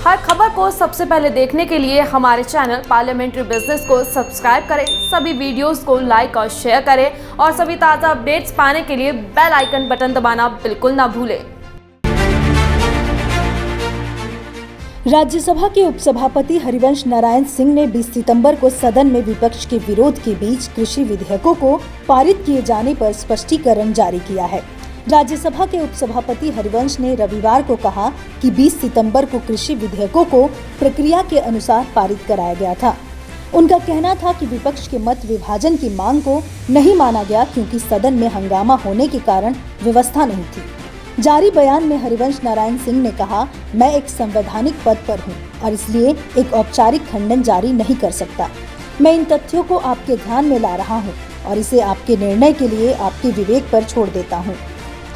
हर खबर को सबसे पहले देखने के लिए हमारे चैनल पार्लियामेंट्री बिजनेस को सब्सक्राइब करें, सभी वीडियोस को लाइक और शेयर करें और सभी ताज़ा अपडेट्स पाने के लिए बेल आइकन बटन दबाना बिल्कुल ना भूलें। राज्यसभा के उपसभापति हरिवंश नारायण सिंह ने 20 सितंबर को सदन में विपक्ष के विरोध के बीच कृषि विधेयकों को पारित किए जाने पर स्पष्टीकरण जारी किया है। राज्यसभा के उपसभापति हरिवंश ने रविवार को कहा कि 20 सितंबर को कृषि विधेयकों को प्रक्रिया के अनुसार पारित कराया गया था। उनका कहना था कि विपक्ष के मत विभाजन की मांग को नहीं माना गया क्योंकि सदन में हंगामा होने के कारण व्यवस्था नहीं थी। जारी बयान में हरिवंश नारायण सिंह ने कहा, मैं एक संवैधानिक पद पर हूं और इसलिए एक औपचारिक खंडन जारी नहीं कर सकता। मैं इन तथ्यों को आपके ध्यान में ला रहा हूं और इसे आपके निर्णय के लिए आपके विवेक पर छोड़ देता हूं।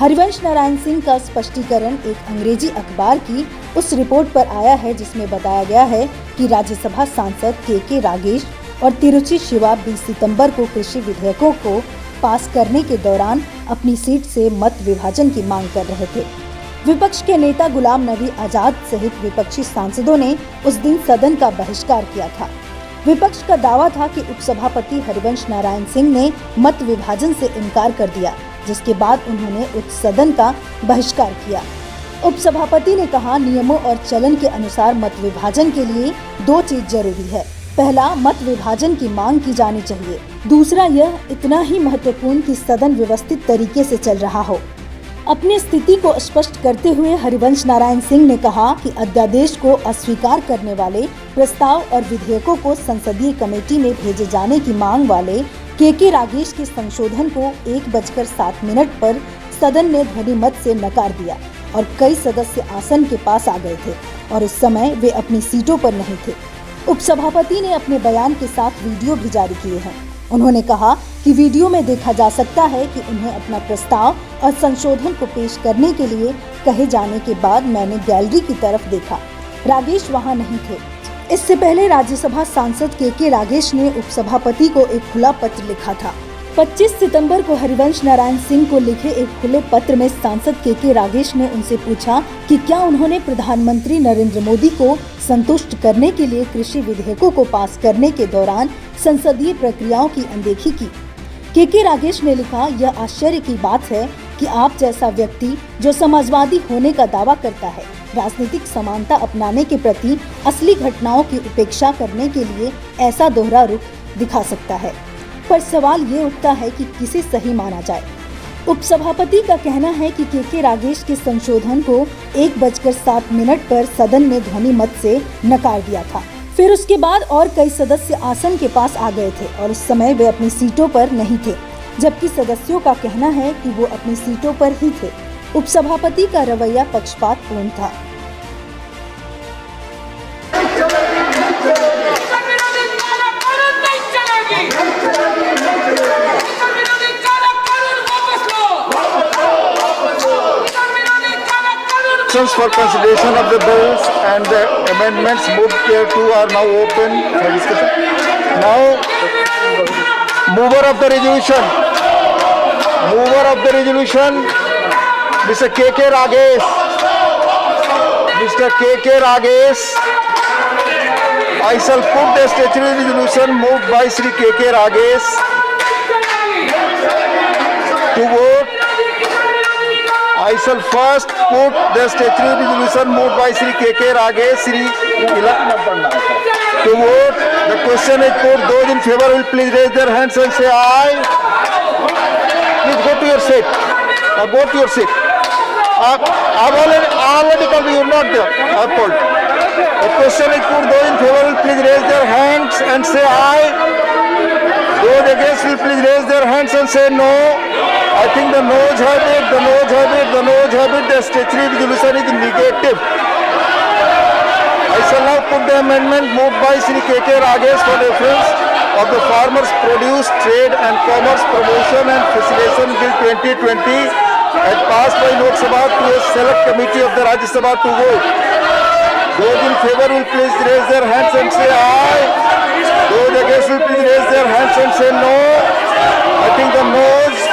हरिवंश नारायण सिंह का स्पष्टीकरण एक अंग्रेजी अखबार की उस रिपोर्ट पर आया है जिसमें बताया गया है कि राज्यसभा सांसद के रागेश और तिरुचि शिवा 20 सितंबर को कृषि विधेयकों को पास करने के दौरान अपनी सीट से मत विभाजन की मांग कर रहे थे। विपक्ष के नेता गुलाम नबी आजाद सहित विपक्षी सांसदों ने उस दिन सदन का बहिष्कार किया था। विपक्ष का दावा था कि उपसभापति हरिवंश नारायण सिंह ने मत विभाजन से इनकार कर दिया, जिसके बाद उन्होंने उस सदन का बहिष्कार किया। उपसभापति ने कहा, नियमों और चलन के अनुसार मत विभाजन के लिए दो चीज जरूरी है। पहला, मत विभाजन की मांग की जानी चाहिए। दूसरा, यह इतना ही महत्वपूर्ण कि सदन व्यवस्थित तरीके से चल रहा हो। अपनी स्थिति को स्पष्ट करते हुए हरिवंश नारायण सिंह ने कहा कि अध्यादेश को अस्वीकार करने वाले प्रस्ताव और विधेयकों को संसदीय कमेटी में भेजे जाने की मांग वाले के रागेश के संशोधन को 1:07 पर सदन ने ध्वनि मत से नकार दिया और कई सदस्य आसन के पास आ गए थे और उस समय वे अपनी सीटों पर नहीं थे। उपसभापति ने अपने बयान के साथ वीडियो भी जारी किए हैं। उन्होंने कहा कि वीडियो में देखा जा सकता है कि उन्हें अपना प्रस्ताव और संशोधन को पेश करने के लिए कहे जाने के बाद मैंने गैलरी की तरफ देखा। रागेश वहां नहीं थे। इससे पहले राज्यसभा सांसद के रागेश ने उपसभापति को एक खुला पत्र लिखा था। 25 सितंबर को हरिवंश नारायण सिंह को लिखे एक खुले पत्र में सांसद के रागेश ने उनसे पूछा कि क्या उन्होंने प्रधानमंत्री नरेंद्र मोदी को संतुष्ट करने के लिए कृषि विधेयकों को पास करने के दौरान संसदीय प्रक्रियाओं की अनदेखी की। के रागेश ने लिखा, यह आश्चर्य की बात है कि आप जैसा व्यक्ति जो समाजवादी होने का दावा करता है, राजनीतिक समानता अपनाने के प्रति असली घटनाओं की उपेक्षा करने के लिए ऐसा दोहरा रुख दिखा सकता है। पर सवाल ये उठता है कि किसे सही माना जाए। उपसभापति का कहना है कि के रागेश के संशोधन को 1:07 पर सदन में ध्वनि मत से नकार दिया था। फिर उसके बाद और कई सदस्य आसन के पास आ गए थे और उस समय वे अपनी सीटों पर नहीं थे, जबकि सदस्यों का कहना है कि वो अपनी सीटों पर ही थे। उपसभापति का रवैया पक्षपातपूर्ण था। For consideration of the bills and the amendments moved here to are now open for discussion. Now, mover of the resolution, Mr. K.K. Ragesh. Mr. K.K. Ragesh. I shall put the statutory resolution moved by Sri K.K. Ragesh to vote. I shall first put the statutory resolution moved by Sri K.K. Ragesh, to vote. The question is put. Those in favor will please raise their hands and say aye. Please go to your seat. Go to your seat. I've already called you, not there. I've called. The question is put. Those in favor will please raise their hands and say aye. Those against will please raise their hands and say no. I think the noes have it, the noes have it, the noes have it. The statutory resolution is negative. I shall now put the amendment moved by Sri K.K. Ragesh for reference of the Farmers Produce Trade and Commerce Promotion and Facilitation Bill 2020 as passed by Lok Sabha to a select committee of the Rajya Sabha to vote. Those in favor will please raise their hands and say aye. Those against will please raise their hands and say no. I think the noes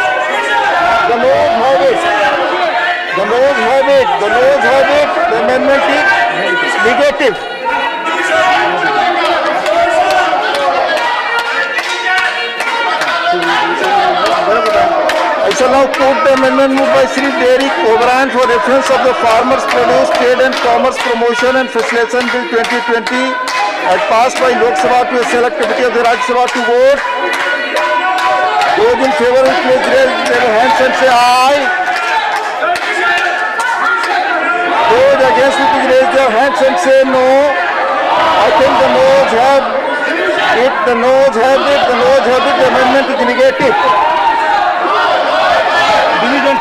have it. The noes have it. The amendment is Negative. I shall now put the amendment moved by Sri Derek O'Brien for reference of the Farmers Produce Trade and Commerce Promotion and Facilitation Bill 2020 as passed by Lok Sabha to a select committee of the Rajya Sabha to vote. Those in favor will please raise their hands and say aye. Those against will please raise their hands and say no. I think the noes have it. The noes have it. The noes have it. The amendment is negative.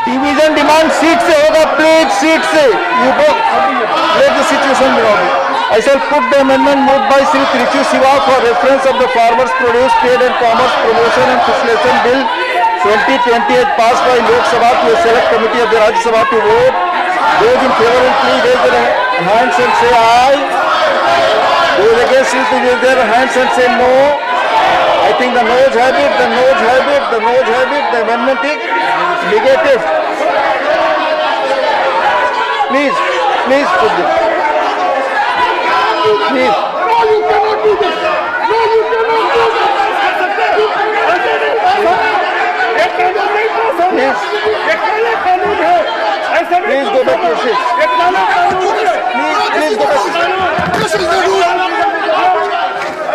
Division demand seat से होगा please seat से you go let the situation I shall put the amendment moved by Sri Trichy Siva for reference of the Farmers Produce Trade and Commerce Promotion and Facilitation Bill 2028 passed by Lok Sabha to a select committee of the Rajya Sabha to vote. Those in favor will please raise their hands and say aye. Those against will please raise their hands and say no. I think the noes have it, the noes have it, the noes have it. The amendment is negative. Please put this. Please. No, you cannot do this. No, you cannot do this. Please go back to your seat. Please go back. This is the rule.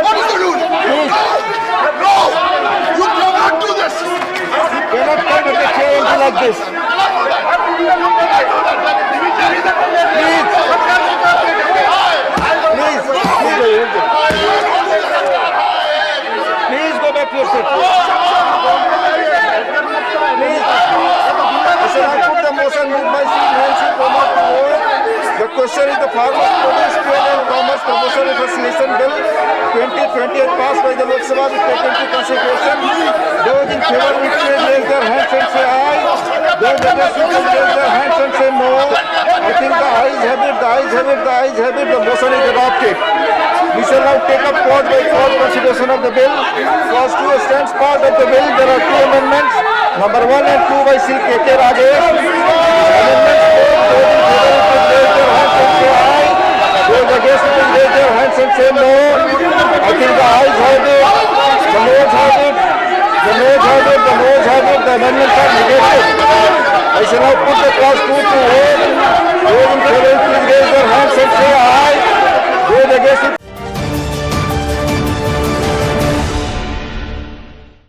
What is the rule? Please. No, you cannot do this. Cannot come with a change like this. Please go back to your seat. Please. I put the motion moved by Sri Nancy Kumar to vote. The question is the Farmers Produce Trade and Commerce Promotion and Facilitation Bill 2020 passed by the Lok Sabha is taken into consideration. Those in favor will please raise their hands and say aye. Those against will please raise their hands and say no. I think the ayes have it, the ayes have it, the ayes have it. The motion is adopted. We shall now take up pause by pause consideration of the bill. Clause 2 stands part of the bill. There are two amendments. Number 1 and 2 by Sri K.K. Rajesh. Amendments those against will raise their hands and say no. I think the ayes have it, the noes have it, the noes have it, the noes have it. The amendments are negative. I shall now put the clause 2 to vote. Those in favor please raise their hands and say aye. Those against